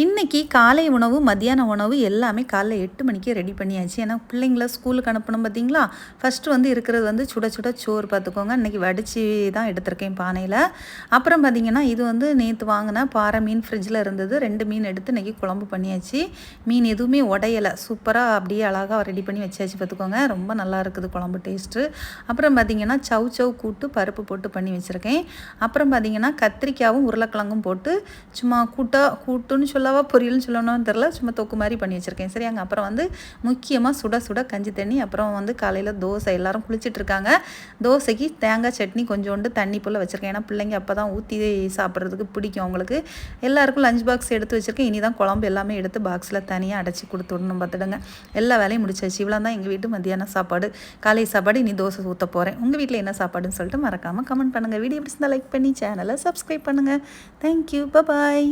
இன்னைக்கு காலை உணவு, மத்தியான உணவு எல்லாமே காலைல 8 மணிக்கே ரெடி பண்ணியாச்சு. ஏன்னா பிள்ளைங்கள ஸ்கூலுக்கு அனுப்பணும் பார்த்தீங்களா? ஃபர்ஸ்ட்டு இருக்கிறது சுட சுட சோறு பார்த்துக்கோங்க. இன்னைக்கு வடிச்சு தான் எடுத்திருக்கேன் பானையில. அப்புறம் பார்த்தீங்கன்னா, இது நேத்து வாங்குன பாறை மீன் ஃப்ரிட்ஜில இருந்தது. 2 மீன் எடுத்து இன்னைக்கு குழம்பு பண்ணியாச்சு. மீன் எதுவுமே உடையல. சூப்பரா அப்படியே அழகா ரெடி பண்ணி வச்சாச்சு பார்த்துக்கோங்க. ரொம்ப நல்லா இருக்குது குழம்பு டேஸ்ட்டு. அப்புறம் பார்த்தீங்கன்னா, சவ் சவ் கூட்டு பருப்பு போட்டு பண்ணி வச்சிருக்கேன். அப்புறம் பார்த்தீங்கன்னா, கத்திரிக்காவும் உருளைக்கிழங்கும் போட்டு சும்மா கூட்டுன்னு சொல்லவா பொரியல்னு சொல்லணும்னு தெரில, சும்மா தொக்கு மாதிரி பண்ணி வச்சுருக்கேன். சரியாங்க. அப்புறம் முக்கியமாக சுட சுட கஞ்சி தண்ணி. அப்புறம் காலையில் தோசை எல்லோரும் குளிச்சிட்ருக்காங்க. தோசைக்கு தேங்காய் சட்னி கொஞ்சோண்டு தண்ணி போல் வச்சுருக்கேன். ஏன்னா பிள்ளைங்க அப்போ தான் ஊற்றி சாப்பிட்றதுக்கு பிடிக்கும் அவங்களுக்கு. எல்லாருக்கும் லஞ்ச் பாக்ஸ் எடுத்து வச்சுருக்கேன். இனி தான் குழம்பு எல்லாமே எடுத்து பாக்ஸில் தனியாக அடைச்சி கொடுத்து விடணும் பார்த்துடுங்க. எல்லா வேலையும் முடிச்சாச்சு. இவ்வளோ தான் எங்கள் வீட்டு மத்தியான சாப்பாடு. காலை சாப்பாடு இனி தோசை ஊற்ற போகிறேன். உங்கள் வீட்டில் என்ன சாப்பாடுன்னு சொல்லிட்டு மறக்காமல் கமெண்ட் பண்ணுங்கள். வீடியோ பிடிச்சிருந்தா லைக் பண்ணி சேனலை சப்ஸ்கிரைப் பண்ணுங்கள். தேங்க்யூ. பாய்.